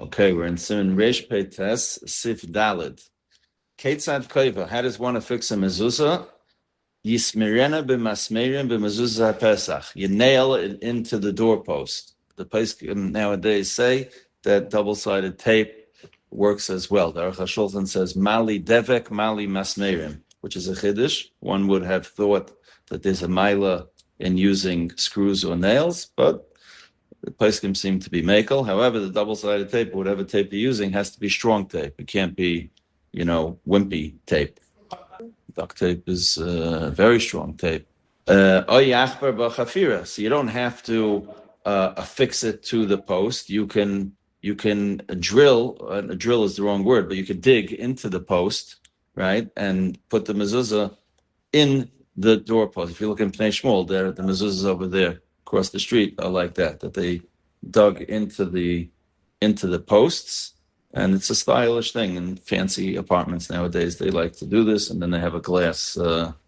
Okay, we're in Siman Reish Pei Tes Sif Dalid. Ketzad Koiva. How does one affix a mezuzah? Yismirena b'masmerin b'mezuzah Pesach. You nail it into the doorpost. The poskim nowadays say that double-sided tape works as well. The Aruch Shulchan says Mali Devek, Mali Masmerim, which is a chiddush. One would have thought that there's a mila in using screws or nails, but the poskim seem to be makel. However, the double-sided tape, whatever tape you're using, has to be strong tape. It can't be, wimpy tape. Duct tape is very strong tape. So you don't have to affix it to the post. You can drill. Drill is the wrong word, but you could dig into the post, right, and put the mezuzah in the doorpost. If you look in Pnei Shmuel, there the mezuzahs over there across the street are like that they dug into the posts, and it's a stylish thing. In fancy apartments nowadays, they like to do this, and then they have a glass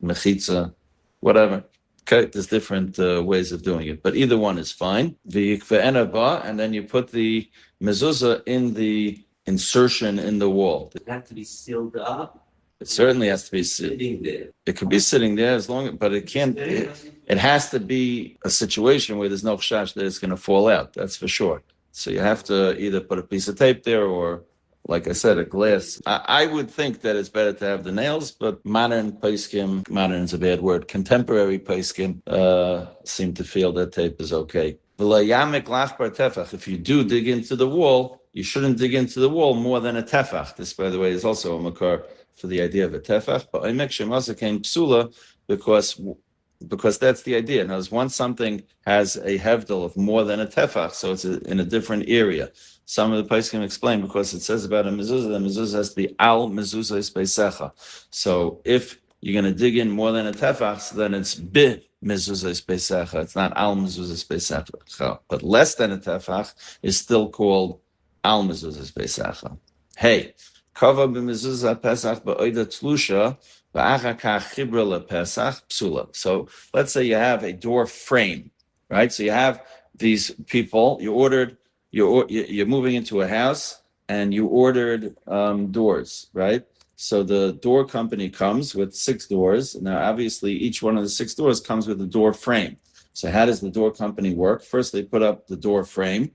mechitza, whatever. Okay, there's different ways of doing it, but either one is fine. And then you put the mezuzah in the insertion in the wall. Does it have to be sealed up? It certainly has to be sitting there. It could be sitting there but it can't. It has to be a situation where there's no chash that it's going to fall out. That's for sure. So you have to either put a piece of tape there or, like I said, a glass. I would think that it's better to have the nails, but modern poskim, modern is a bad word, contemporary poskim seem to feel that tape is okay. If you do dig into the wall, you shouldn't dig into the wall more than a tefach. This, by the way, is also a makar for the idea of a tefach. But I make shemasa came psula because that's the idea. Now, once something has a hevdel of more than a tefach, so it's in a different area. Some of the poskim can explain because it says about a mezuzah, the mezuzah has to be al mezuzah ispesecha. So if you're going to dig in more than a tefach, so then it's bi mezuzah ispesecha. It's not al mezuzah ispesecha. But less than a tefach is still called al mezuzah ispesecha. Hey, kava b'mezuzah pesach ba'oida tlusha. So let's say you have a door frame, right? So you have these people, you're moving into a house and you ordered doors, right? So the door company comes with 6 doors. Now, obviously, each one of the 6 doors comes with a door frame. So how does the door company work? First, they put up the door frame,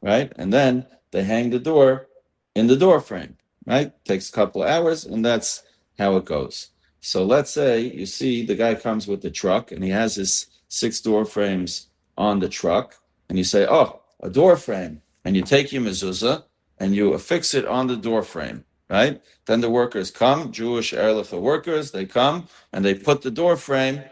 right? And then they hang the door in the door frame, right? Takes a couple of hours, and that's how it goes. So let's say you see the guy comes with the truck and he has his 6 door frames on the truck, and you say, oh, a door frame. And you take your mezuzah and you affix it on the door frame, right? Then the workers come, Jewish Erlicha workers, they come and they put the door frame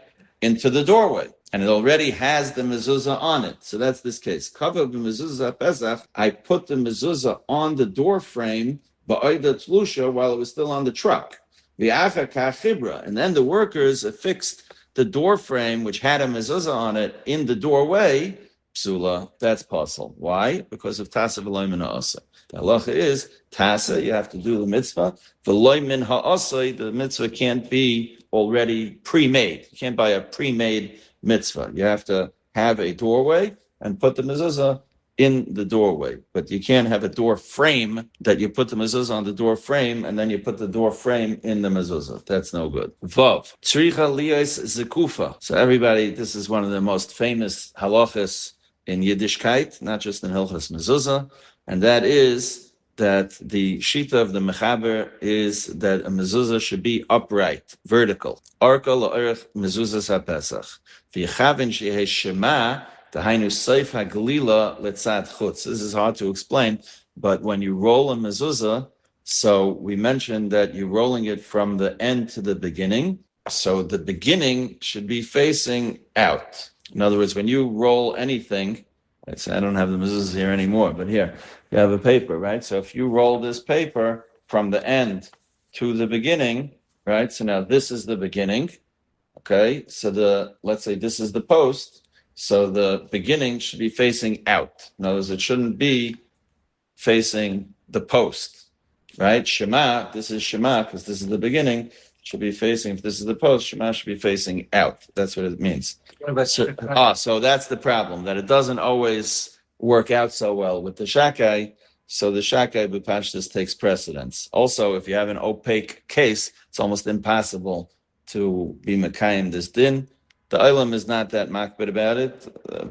into the doorway. And it already has the mezuzah on it. So that's this case. Kava b'mezuzah pesach, I put the mezuzah on the door frame ba'oida tlusha while it was still on the truck. And then the workers affixed the door frame, which had a mezuzah on it, in the doorway. Psula, that's possible. Why? Because of tasa v'loy min ha'asay. The halacha is tasa, you have to do the mitzvah. V'loy min ha'asay, the mitzvah can't be already pre-made. You can't buy a pre-made mitzvah. You have to have a doorway and put the mezuzah in the doorway, but you can't have a door frame that you put the mezuzah on the door frame and then you put the door frame in the mezuzah. That's no good. Vav. Tzricha liyos zekufa. So everybody, this is one of the most famous halachas in Yiddishkeit, not just in Hilchas Mezuzah, and that is that the shita of the mechaber is that a mezuzah should be upright, vertical. Arka la'orech mezuzah ha'pesach. V'yechavin shehei shema. This is hard to explain, but when you roll a mezuzah, so we mentioned that you're rolling it from the end to the beginning. So the beginning should be facing out. In other words, when you roll anything, I don't have the mezuzah here anymore, but here, you have a paper, right? So if you roll this paper from the end to the beginning, right? So now this is the beginning, okay? So let's say this is the post. So the beginning should be facing out. In other words, it shouldn't be facing the post, right? Shema, this is Shema, because this is the beginning, should be facing, if this is the post, Shema should be facing out. That's what it means. So that's the problem, that it doesn't always work out so well with the Shakai. So the shakai b'pashtus takes precedence. Also, if you have an opaque case, it's almost impossible to be mekayim this din. The olam is not that makbid about it,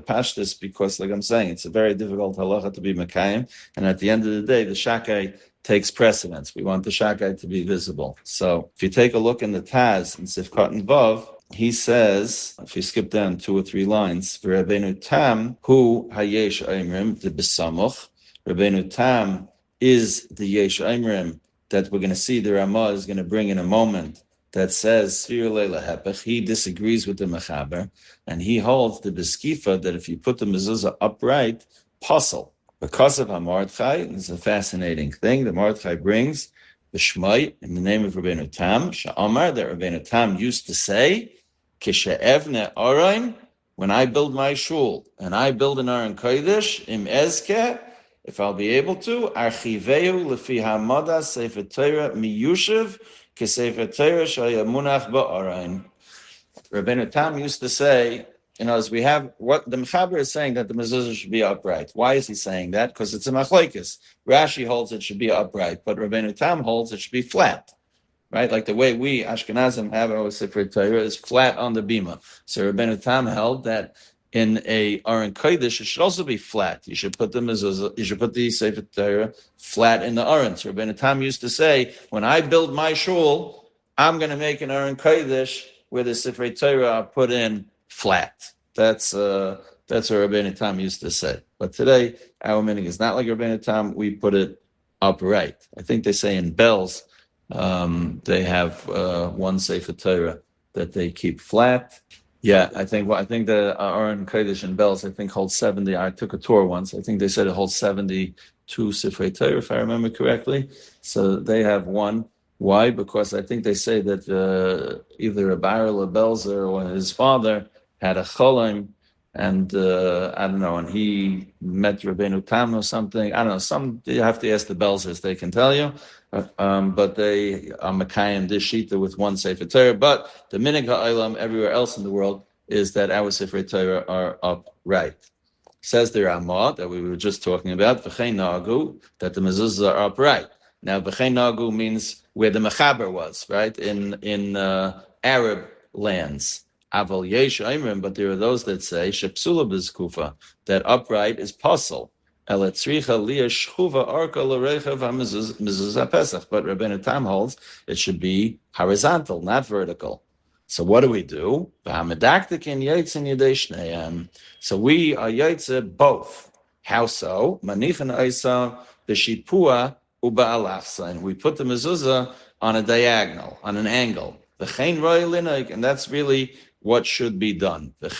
pashtus, because, like I'm saying, it's a very difficult halacha to be mekayim, and at the end of the day, the shakai takes precedence. We want the shakai to be visible. So if you take a look in the Taz in Sifkat and Vav, he says, if you skip down 2 or 3 lines, Rabbeinu Tam, hu hayesh aimrim de besamuch. Rabbeinu Tam is the yesh aimrim that we're going to see the Ramah is going to bring in a moment that says Sfir Leila Hepech. He disagrees with the Mechaber, and he holds the Beskifa that if you put the mezuzah upright, puzzle. Because of HaMordechai, it's a fascinating thing. The Mordechai brings the Shmai in the name of Rabbeinu Tam, Sha'amar, that Rabbeinu Tam used to say, Kishe'evne Arain, when I build my shul, and I build an Aron Kodesh, im Ezke, if I'll be able to, Archiveu lefi hamada Sefer Torah miyushev, Sefer Torah shayamunach ba'arain. Rabbeinu Tam used to say, as we have what the Mechaber is saying that the mezuzah should be upright. Why is he saying that? Because it's a machlokes. Rashi holds it should be upright, but Rabbeinu Tam holds it should be flat. Right? Like the way we Ashkenazim have our Sefer Torah is flat on the bima. So Rabbeinu Tam held that in a Aron Kodesh, it should also be flat. You should put the mezuzah, you should put the Sefer Torah flat in the Aron. So Rabbeinu Tam used to say, when I build my shul, I'm going to make an Aron Kodesh where the Sefer Torah are put in flat. That's what Rabbeinu Tam used to say. But today, our meaning is not like Rabbeinu Tam. We put it upright. I think they say in bells, they have one Sefer Torah that they keep flat. Yeah, I think the Aron Kodesh and bells, I think, holds 70. I took a tour once. I think they said it holds 72 Sefer Torah, if I remember correctly. So they have one. Why? Because I think they say that either a Baral or Belzer or his father had a cholim, and I don't know, and he met Rabbeinu Tam or something. I don't know. You have to ask the Belzers; they can tell you. But they are Mekayim this shita with one Sefer Torah. But the Minig Ha'olam everywhere else in the world is that our Sefer Torah are upright. Says the Ramah that we were just talking about, V'chein Nagu, that the mezuzahs are upright. Now, V'chein Nagu means where the Mechaber was, right? In Arab lands. Aval Yesh Aimrim, but there are those that say Shepsula Bizkufa, that upright is puzzle. But Rabbeinu Tam holds it should be horizontal, not vertical. So what do we do? So we are yaitze both. How so? Manichan Isa b'shipua uba'alachsa. We put the mezuzah on a diagonal, on an angle. And that's really what should be done. And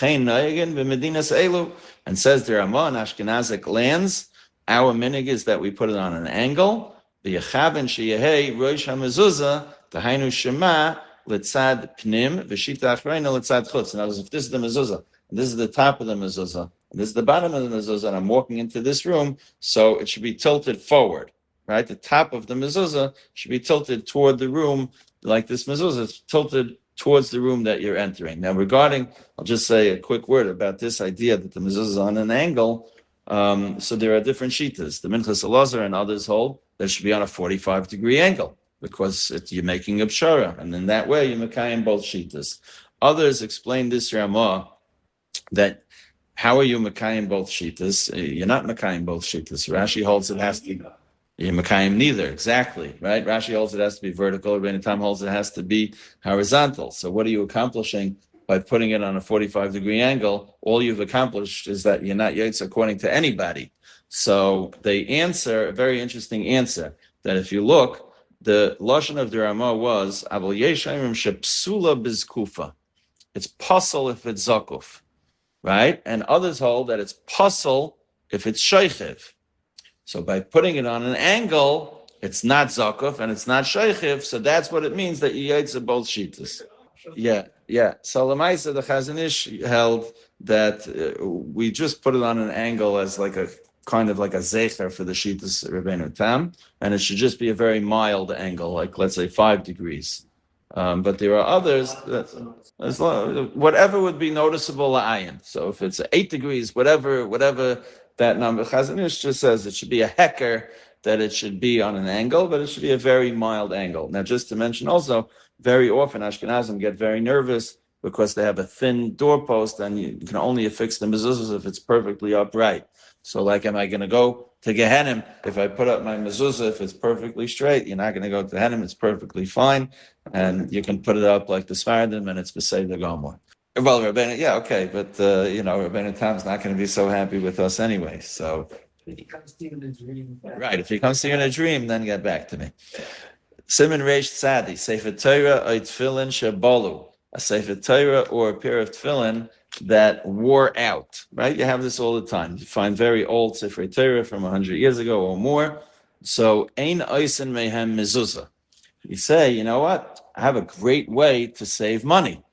says the Ramah in Ashkenazic lands, our minig is that we put it on an angle. The Yechaven sheyehi rosh hamezuzah tahainu shema litzad pnim v'shita achreina litzad chutz. In other words, if this is the mezuzah, and this is the top of the mezuzah, and this is the bottom of the mezuzah, and I'm walking into this room, so it should be tilted forward, right? The top of the mezuzah should be tilted toward the room, like this mezuzah is tilted towards the room that you're entering. Now, I'll just say a quick word about this idea that the mezuzah is on an angle. So there are different shitas. The Minchas Elazar and others hold that it should be on a 45-degree angle because you're making a pshara, and in that way you're mekayim both shitas. Others explain this Ramah that how are you mekayim both shitas? You're not mekayim both shitas. Rashi holds it has to be. You're mekayim neither, exactly, right? Rashi holds it has to be vertical. Rabbeinu Tam holds it has to be horizontal. So what are you accomplishing by putting it on a 45-degree angle? All you've accomplished is that you're not yaitz according to anybody. So they answer, a very interesting answer, that if you look, the lashon of the Ramah was, Aval yesh ayrim shepsula bizkufa. It's puzzle if it's zakuf, right? And others hold that it's puzzle if it's sheichiv. So by putting it on an angle, it's not zakuf and it's not sheichiv. So that's what it means that you yaitz both shitas. Yeah. So Lamaisa, the Chazon Ish held that we just put it on an angle as like a kind of like a zecher for the shitas Rabbeinu Tam, and it should just be a very mild angle, like let's say 5 degrees. But there are others that whatever would be noticeable la'ayin. So if it's 8 degrees, whatever that number, Chazon Ish just says it should be a hecker that it should be on an angle, but it should be a very mild angle. Now, just to mention also, very often Ashkenazim get very nervous because they have a thin doorpost, and you can only affix the mezuzahs if it's perfectly upright. So, like, am I going to go to Gehenim if I put up my mezuzah if it's perfectly straight? You're not going to go to Gehenim; it's perfectly fine, and you can put it up like the Sfardim, and it's B'Seder Gomor. Well, Rabbeinu, yeah, okay, but Rabbeinu Tam's not going to be so happy with us anyway. So, If he comes to you in a dream. right, if he comes to you in a dream, then get back to me. Siman Reish Tzadi, Sefer Torah or Tefillin Shebolu, a Sefer Torah or a pair of tefillin that wore out, right? You have this all the time. You find very old Sefer Torah from 100 years ago or more. So, Ein Oisen Mehem Mezuzah. You say, you know what? I have a great way to save money,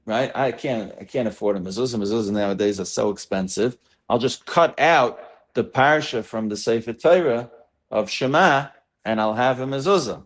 right? I can't afford a mezuzah. Mezuzahs nowadays are so expensive. I'll just cut out the parsha from the Sefer Torah of Shema, and I'll have a mezuzah.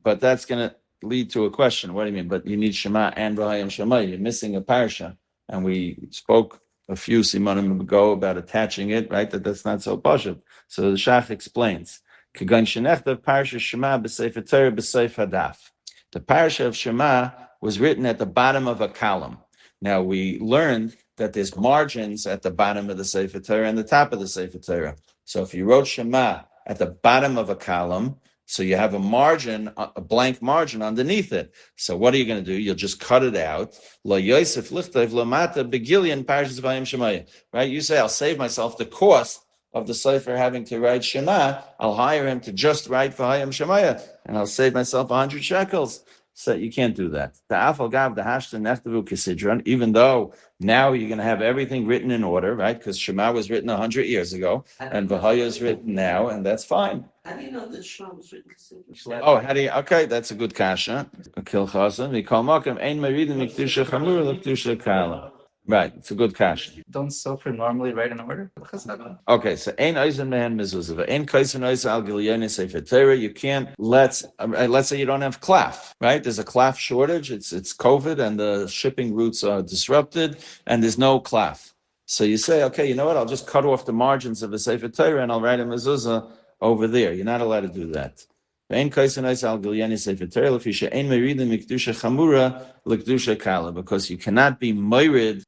But that's going to lead to a question. What do you mean? But you need Shema and V'hayim Shema. You're missing a parsha. And we spoke a few simanim ago about attaching it, right? That's not so pashut. So the Shach explains. Kagan shenechtav parsha Shema b'Sefer Torah b'Seif Hadaf. The parsha of Shema was written at the bottom of a column. Now we learned that there's margins at the bottom of the Sefer Torah and the top of the Sefer Torah. So if you wrote Shema at the bottom of a column, so you have a margin, a blank margin underneath it. So what are you going to do? You'll just cut it out. Lo Yosef lichtov lamata begillion parshas vayim Shemaya. Right? You say, I'll save myself the cost of the Sefer having to write Shema. I'll hire him to just write V'hayim Shemaya, and I'll save myself 100 shekels. So you can't do that. The afal gav the hashta nechtavu kisidron. Even though now you're going to have everything written in order, right? Because Shema was written 100 years ago, and V'haya is written now, and that's fine. How do you know that Shema was written kisidron? Oh, how do you? Okay, that's a good kasha. Kil chasen. We call makom ein meridim mikdusha chamur l'kdusha kala. Right, it's a good kasha. Don't Sefer normally write in order? Okay, so ein oizen mehen mezuzah, ein kaisen oizen al gilyonis sefer Torah. You can't let's say you don't have klaf, right? There's a klaf shortage. It's COVID, and the shipping routes are disrupted, and there's no klaf. So you say, okay, you know what? I'll just cut off the margins of the sefer Torah, and I'll write a mezuzah over there. You're not allowed to do that. Because you cannot be moirid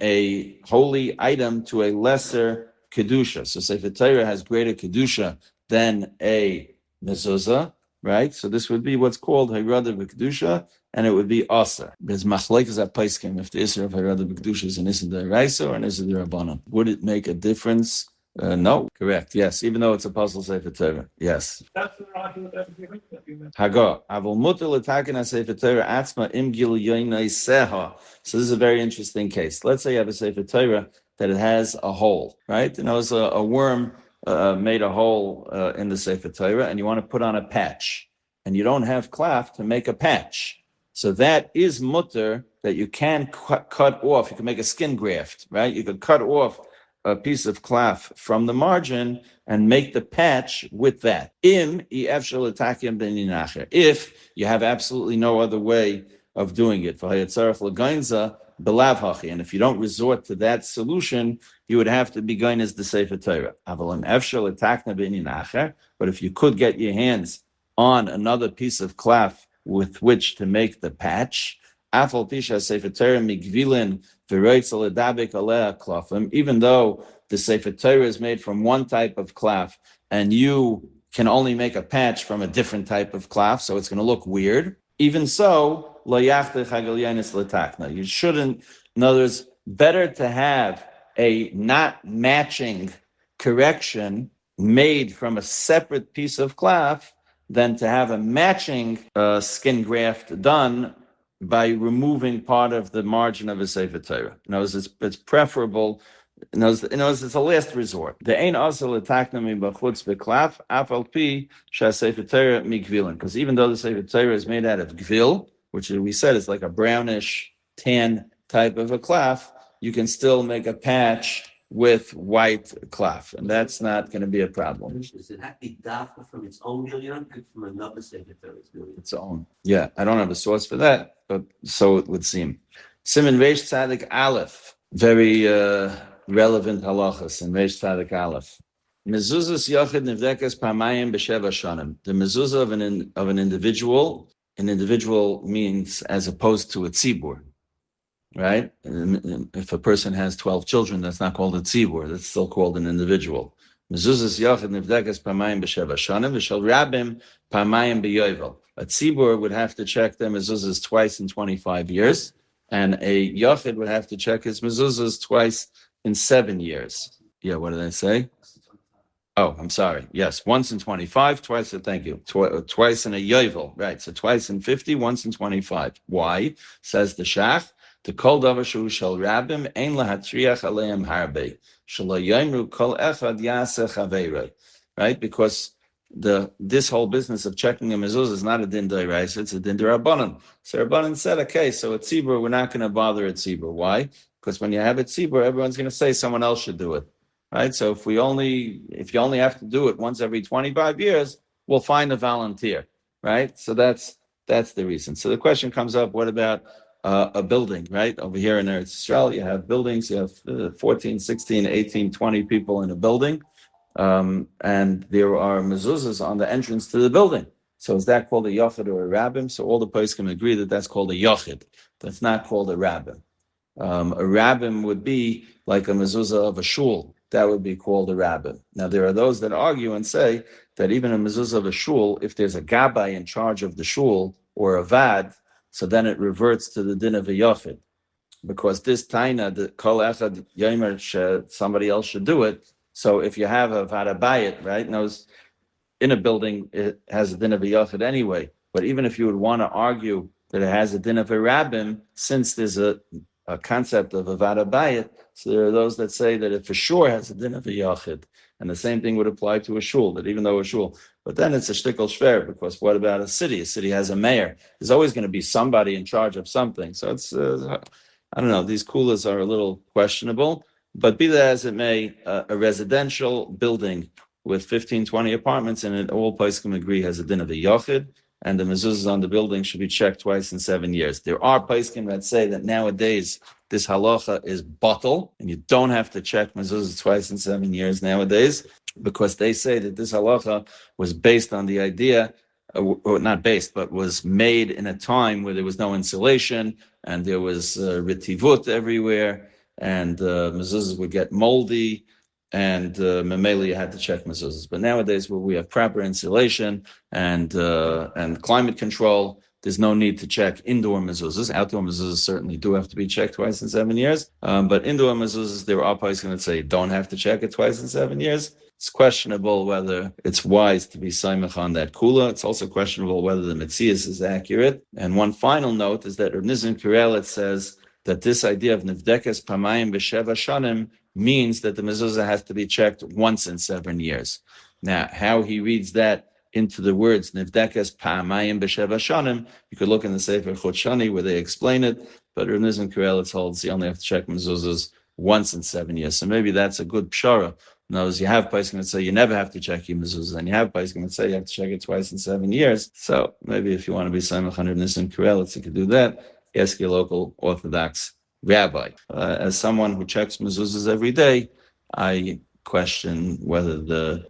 a holy item to a lesser kedusha. So Sefer Torah has greater kedusha than a mezuzah, right? So this would be what's called hayrada b'kedusha, and it would be aser. There's machlekes at paiskim if the isra of hayrada b'kedusha is an isra d'oraisa or an isra d'rabbanan. Would it make a difference? No, correct. Yes, even though it's a puzzle Sefer Torah. Yes. Hago. Avol muter l'taken Sefer Torah atzma im gil yoynai seha. So this is a very interesting case. Let's say you have a Sefer Torah that it has a hole, right? And it's a worm made a hole in the Sefer Torah, and you want to put on a patch, and you don't have klaf to make a patch. So that is muter that you can cut off. You can make a skin graft, right? You could cut off a piece of klaf from the margin and make the patch with that. If you have absolutely no other way of doing it. And if you don't resort to that solution, you would have to be going as the Sefer Torah. But if you could get your hands on another piece of klaf with which to make the patch, even though the Sefer Torah is made from one type of klaf, and you can only make a patch from a different type of klaf, so it's going to look weird. Even so, you shouldn't. In other words, better to have a not matching correction made from a separate piece of klaf than to have a matching skin graft done by removing part of the margin of a Sefer Torah. In other words, it's preferable. In other words, it's a last resort. The ein asal atakna mi b'chutz b'klaf afal pi sha Sefer Torah mikvilin. Because even though the Sefer Torah is made out of gvil, which we said is like a brownish tan type of a klaf, you can still make a patch with white klaf, and that's not going to be a problem. Does it have to be dafka from its own gilyon or from another Sefer Torah's gilyon? Its own. Yeah, I don't have a source for that, but so it would seem. Siman Reish Tzadik Aleph, very relevant halachas in Reish Tzadik Aleph. Mezuzah's yachid nivdekas pamayim b'sheva shanim. The mezuzah of an individual means as opposed to a tzibur, right? And if a person has 12 children, that's not called a tzibur. That's still called an individual. Mezuzah's yachid nivdekas pamayim b'sheva shanim v'shel rabim pamayim b'yovel. A tzibur would have to check their mezuzahs twice in 25 years, and a yachid would have to check his mezuzahs twice in 7 years. Yeah, what did I say? Oh, I'm sorry. Yes, once in 25, twice, thank you. Twice in a yovel, right? So twice in 50, once in 25. Why? Says the Shach, the kol davar shu shel rabim, ein lahatriach aleim harbe. Shelo yomru kol echad yaseh chaveiroi. Right? Because this whole business of checking a mezuzah is not a din d'oraisa, it's a din d'rabbanan. So Rabbanan said, okay, so a tzibur, we're not going to bother a tzibur. Why? Because when you have a tzibur, everyone's going to say someone else should do it. Right, so if you only have to do it once every 25 years, we'll find a volunteer, right? So that's the reason. So the question comes up: what about a building, right? Over here in Eretz Yisrael, you have buildings. You have 14, 16, 18, 20 people in a building, and there are mezuzahs on the entrance to the building. So is that called a yachid or a rabbim? So all the poskim can agree that that's called a yachid. That's not called a rabbim. A rabbim would be like a mezuzah of a shul. That would be called a rabbin. Now, there are those that argue and say that even a mezuzah of a shul, if there's a gabbai in charge of the shul or a vad, so then it reverts to the din of a yachid. Because this taina, the kol echad yomer, somebody else should do it. So if you have a vad abayit, right, knows in a building, it has a din of a yachid anyway. But even if you would want to argue that it has a din of a rabbin, since there's a concept of a vad abayit, so there are those that say that it for sure has a din of a yachid, and the same thing would apply to a shul. That even though a shul, but then it's a shtickle shver, because what about a city? A city has a mayor. There's always going to be somebody in charge of something. So it's I don't know. These coolers are a little questionable, but be that as it may, a residential building with 15, 20 apartments in it, all poskim agree has a din of a yachid, and the mezuzahs on the building should be checked twice in 7 years. There are poskim that say that nowadays this halacha is bottle, and you don't have to check mezuzahs twice in 7 years nowadays, because they say that this halacha was based on the idea, or not based, but was made in a time where there was no insulation, and there was ritivut everywhere, and mezuzahs would get moldy, and memeli you had to check mezuzahs. But nowadays, where we have proper insulation and climate control, there's no need to check indoor mezuzahs. Outdoor mezuzahs certainly do have to be checked twice in 7 years. But indoor mezuzahs, there are poskim that say you don't have to check it twice in 7 years. It's questionable whether it's wise to be saimach on that kula. It's also questionable whether the metzias is accurate. And one final note is that Rav Nizim Kirelet says that this idea of nivdekes pamayim b'sheva shanim means that the mezuzah has to be checked once in 7 years. Now, how he reads that into the words nivdekes pamayim b'sheva shanim, you could look in the Sefer Chotshani where they explain it, but Rav Nizim Kirelet holds you only have to check mezuzahs once in 7 years. So maybe that's a good pshara. In other words, you have poskim that say you never have to check your mezuzah, and you have poskim that say you have to check it twice in 7 years. So maybe if you want to be samech on Rav Nizim Kirelet, you could do that. Ask your local Orthodox rabbi. As someone who checks mezuzahs every day, I question whether that.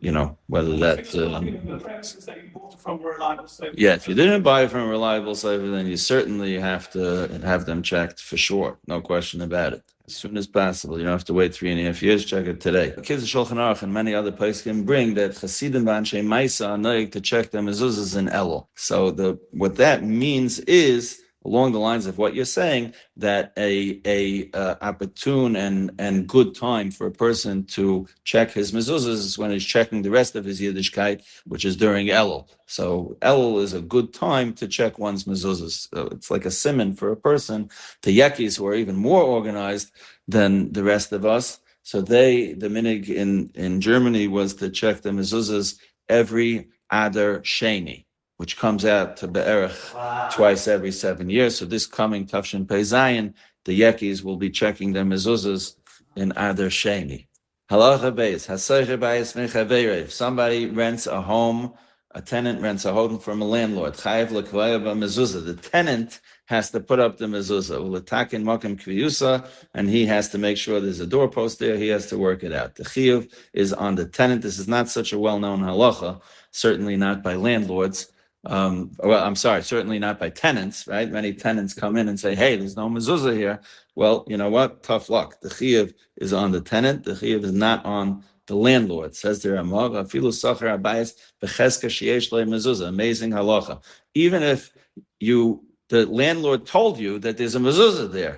Yeah, if you didn't buy it from a reliable sefer, then you certainly have to have them checked for sure. No question about it. As soon as possible. You don't have to wait 3.5 years. Check it today. The kids of Shulchan Aruch and many other places can bring that Chasidim v'Anshe Maisa are noig to check their mezuzahs in Elul. So what that means is, along the lines of what you're saying, that a opportune and good time for a person to check his mezuzahs is when he's checking the rest of his Yiddishkeit, which is during Elul. So Elul is a good time to check one's mezuzahs. So it's like a siman for a person. The Yekis, who are even more organized than the rest of us, so the minig in Germany was to check the mezuzahs every Adar Sheni, which comes out to Be'erach twice every 7 years. So this coming Tafshin Pei Zayin, the Yekis will be checking their mezuzahs in Adar Sheni. Halacha Beis, Hasayche Bayis Mechaveire. If somebody rents a home a tenant rents a home from a landlord. Chayev l'kvaya b'mezuzah. The tenant has to put up the mezuzah. Uletakin makom kviyusa, and he has to make sure there's a doorpost there. He has to work it out. The chiyuv is on the tenant. This is not such a well-known halacha, certainly not by landlords. Certainly not by tenants, right? Many tenants come in and say, hey, there's no mezuzah here. Well, you know what? Tough luck. The chiyuv is on the tenant. The chiyuv is not on the landlord. Says the Ramah, afilu sachar abayis b'cheska sheyesh le mezuzah. Amazing halacha. Even if the landlord told you that there's a mezuzah there,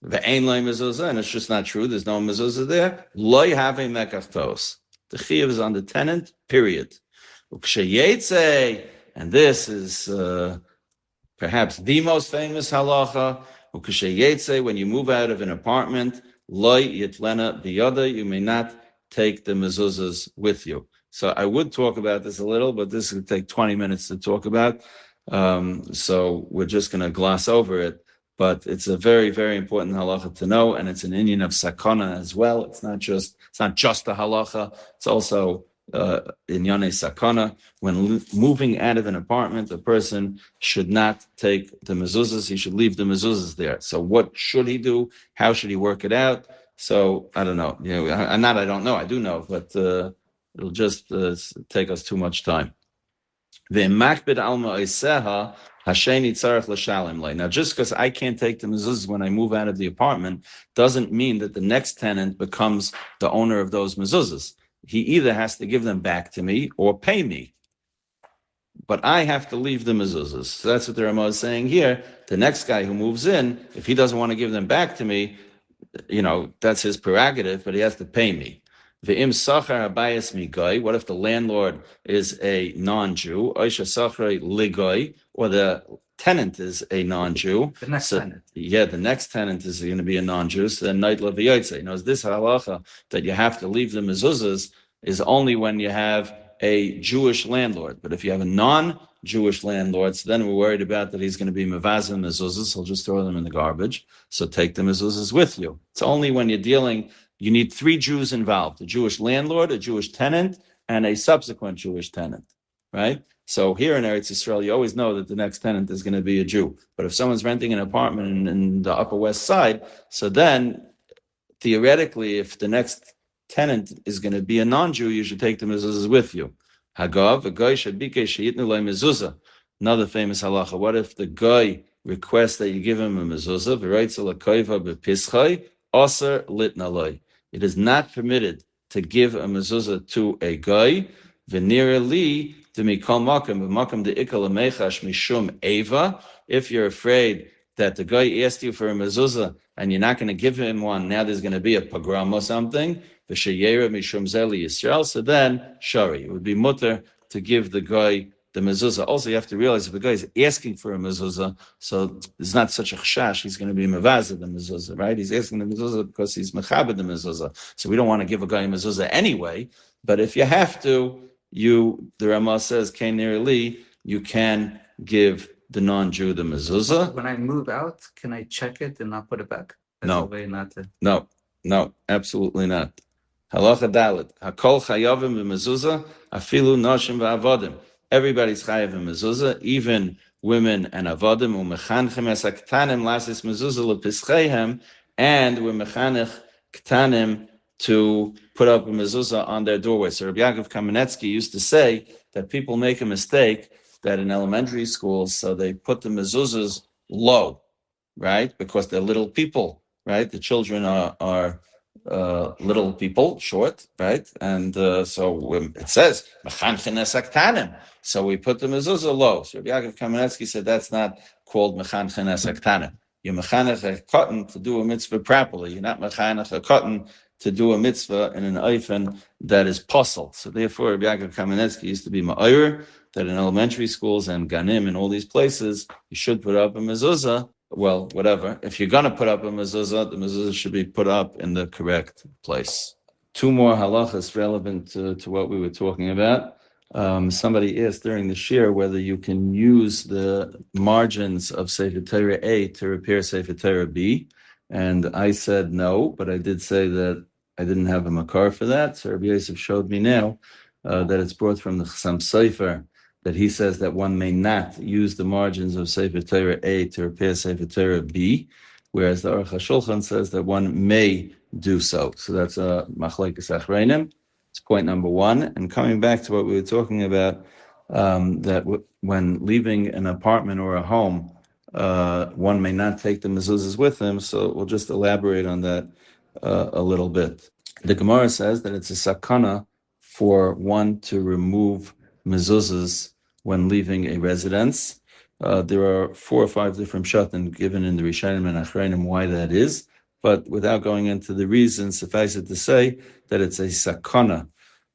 ve'ein lo mezuzah, and it's just not true, there's no mezuzah there, lo have mekachtos. The chiyuv is on the tenant, period. And this is perhaps the most famous halacha, when you move out of an apartment, lo yitlena biyada, you may not take the mezuzahs with you. So I would talk about this a little, but this would take 20 minutes to talk about. So we're just going to gloss over it. But it's a very, very important halacha to know, and it's an inyan of sakana as well. It's not just a halacha. It's also inyane sakana. When moving out of an apartment, a person should not take the mezuzahs. He should leave the mezuzahs there. So what should he do? How should he work it out? So I don't know. I don't know. I do know, but it'll just take us too much time. Now, just because I can't take the mezuzahs when I move out of the apartment doesn't mean that the next tenant becomes the owner of those mezuzahs. He either has to give them back to me or pay me. But I have to leave the mezuzahs. So that's what the Ramah is saying here. The next guy who moves in, if he doesn't want to give them back to me, that's his prerogative, but he has to pay me. V'im sachar abayis migoy. What if the landlord is a non-Jew? Oisha sachar ligoy, or the tenant is a non-Jew. The next tenant. Yeah, the next tenant is going to be a non-Jew. So then night leviyotze. This halacha that you have to leave the mezuzahs is only when you have a Jewish landlord. But if you have a non-Jewish landlord, so then we're worried about that he's going to be mevazah mezuzahs. He'll just throw them in the garbage. So take the mezuzahs with you. It's only when you're dealing. You need 3 Jews involved: a Jewish landlord, a Jewish tenant, and a subsequent Jewish tenant, right? So here in Eretz Yisrael, you always know that the next tenant is going to be a Jew. But if someone's renting an apartment in the Upper West Side, so then theoretically, if the next tenant is going to be a non-Jew, you should take the mezuzahs with you. Hagav, a guy should be mezuzah. Another famous halacha. What if the guy requests that you give him a mezuzah? Aser litnaloi. It is not permitted to give a mezuzah to a guy. V'nira li demikol makom b'makom deikal amechash mishum eva. If you're afraid that the guy asked you for a mezuzah and you're not going to give him one, now there's going to be a pogrom or something. V'sheyera mishum zeli Yisrael. So then, shari, it would be mutter to give the guy the mezuzah. Also, you have to realize if the guy is asking for a mezuzah, so it's not such a chashash, he's going to be mevazah the mezuzah, right? He's asking the mezuzah because he's mechabed the mezuzah. So we don't want to give a guy a mezuzah anyway. But if you have to, the Ramah says, you can give the non-Jew the mezuzah. When I move out, can I check it and not put it back? That's No. a way not to. No, absolutely not. Halacha dalet. Hakol chayavim b'mezuzah, afilu noshim v'avodim. Everybody's chayav in mezuzah, even women and avodim. U'mechanchem esaktanim lasis mezuzah lepischeihem, and we're mechanech ktanim to put up a mezuzah on their doorway. So Rabbi Yaakov Kamenetsky used to say that people make a mistake that in elementary schools, so they put the mezuzahs low, right? Because they're little people, right? The children are little people, short, right? And so it says, so we put the mezuzah low. So Rabbi Yaakov Kamenetsky said that's not called mechanchen esaktanim. You're mechanech a cotton to do a mitzvah properly. You're not mechanech a cotton to do a mitzvah in an oifen that is puzzle. So therefore, Rabbi Yaakov Kamenetsky used to be ma'ayir that in elementary schools and ganim and all these places, you should put up a mezuzah. Well, whatever. If you're going to put up a mezuzah, the mezuzah should be put up in the correct place. 2 more halachas relevant to what we were talking about. Somebody asked during the shir whether you can use the margins of Sefer Torah A to repair Sefer Torah B. And I said no, but I did say that I didn't have a makar for that. So Rabbi Yosef showed me now that it's brought from the Chassam Sefer that he says that one may not use the margins of Sefer Torah A to repair Sefer Torah B, whereas the Aruch Shulchan says that one may do so. So that's a machlekes achreinim. It's point number one. And coming back to what we were talking about, that when leaving an apartment or a home, one may not take the mezuzahs with them. So we'll just elaborate on that a little bit. The Gemara says that it's a sakana for one to remove mezuzahs when leaving a residence. There are 4 or 5 different pshatim given in the Rishonim and Achreinim why that is, but without going into the reasons, suffice it to say that it's a sakana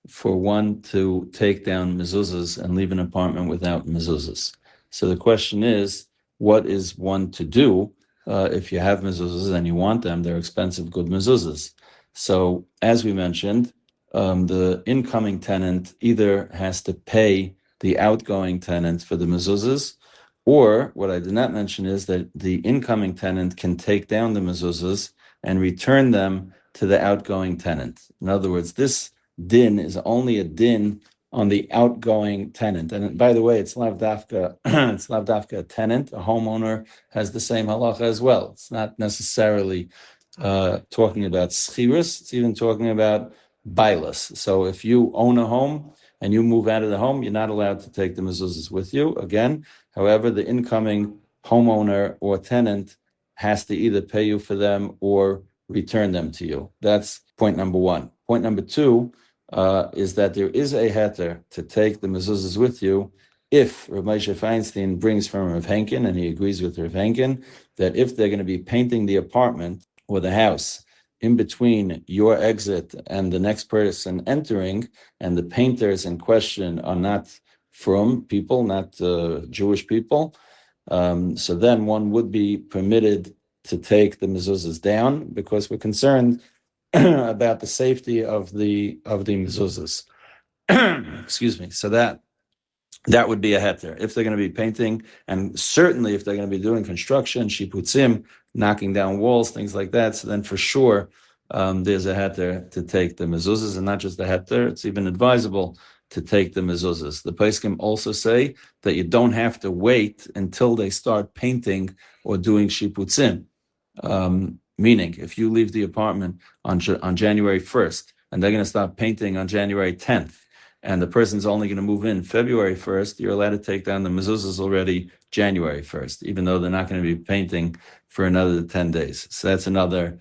for one to take down mezuzahs and leave an apartment without mezuzahs. So the question is, what is one to do if you have mezuzahs and you want them? They're expensive, good mezuzahs. So as we mentioned, the incoming tenant either has to pay the outgoing tenant for the mezuzahs, or what I did not mention is that the incoming tenant can take down the mezuzahs and return them to the outgoing tenant. In other words, this din is only a din on the outgoing tenant. And by the way, it's lav dafka, it's lav dafka a tenant. A homeowner has the same halacha as well. It's not necessarily talking about schirus, it's even talking about bailus. So if you own a home and you move out of the home, you're not allowed to take the mezuzahs with you. Again, however, the incoming homeowner or tenant has to either pay you for them or return them to you. That's point number one. Point number two is that there is a heter to take the mezuzahs with you if Rav Moshe Feinstein brings from Rav Henkin, and he agrees with Rav Henkin, that if they're going to be painting the apartment or the house in between your exit and the next person entering, and the painters in question are not from people, not Jewish people, so then one would be permitted to take the mezuzahs down because we're concerned about the safety of the mezuzahs. Excuse me. So that would be a heter if they're going to be painting, and certainly if they're going to be doing construction, shiputzim, knocking down walls, things like that. So then for sure, there's a heter to take the mezuzahs, and not just the heter, it's even advisable to take the mezuzahs. The poskim also say that you don't have to wait until they start painting or doing shiputzim. Meaning, if you leave the apartment on January 1st, and they're going to start painting on January 10th, and the person's only going to move in February 1st, you're allowed to take down the mezuzahs already January 1st, even though they're not going to be painting for another 10 days. So that's another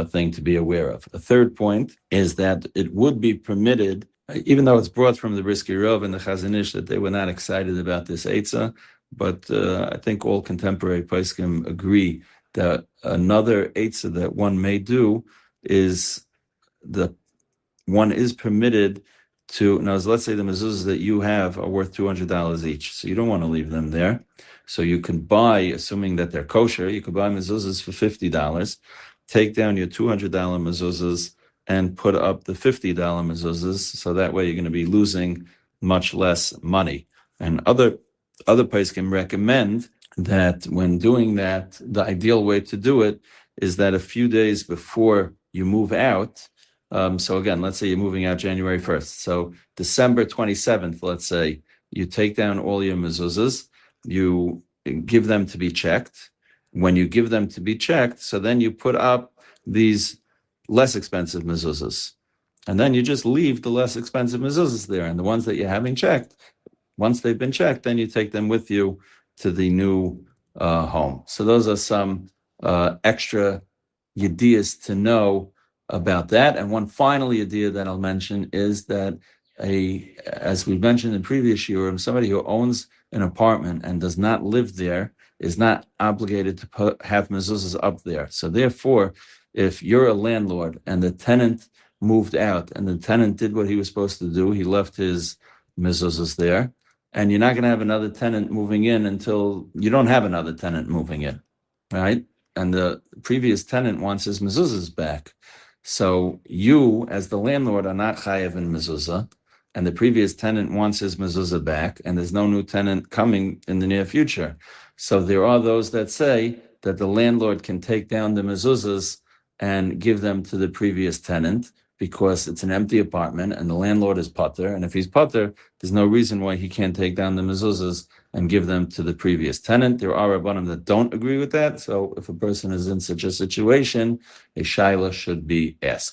thing to be aware of. A third point is that it would be permitted, even though it's brought from the Brisker Rov and the Chazon Ish that they were not excited about this Eitzah, but I think all contemporary poskim agree that another Eitzah that one may do is the one is permitted to, now let's say the mezuzahs that you have are worth $200 each, so you don't want to leave them there. So you can buy, assuming that they're kosher, you could buy mezuzahs for $50, take down your $200 mezuzahs and put up the $50 mezuzahs, so that way you're going to be losing much less money. And other poskim recommend that when doing that, the ideal way to do it is that a few days before you move out, so again, let's say you're moving out January 1st. So December 27th, let's say, you take down all your mezuzahs, you give them to be checked. When you give them to be checked, so then you put up these less expensive mezuzahs. And then you just leave the less expensive mezuzahs there. And the ones that you're having checked, once they've been checked, then you take them with you to the new home. So those are some extra yediyas to know about that. And one final yediyah that I'll mention is that as we've mentioned in previous year, somebody who owns an apartment and does not live there is not obligated to have mezuzahs up there. So therefore, if you're a landlord and the tenant moved out and the tenant did what he was supposed to do, he left his mezuzahs there, and you're not going to have another tenant moving in until you don't have another tenant moving in, right? And the previous tenant wants his mezuzahs back. So you, as the landlord, are not chayav in mezuzah, and the previous tenant wants his mezuzah back, and there's no new tenant coming in the near future. So there are those that say that the landlord can take down the mezuzahs and give them to the previous tenant, because it's an empty apartment and the landlord is pater. And if he's pater, there's no reason why he can't take down the mezuzahs and give them to the previous tenant. There are rabbanim that don't agree with that. So if a person is in such a situation, a shaila should be asked.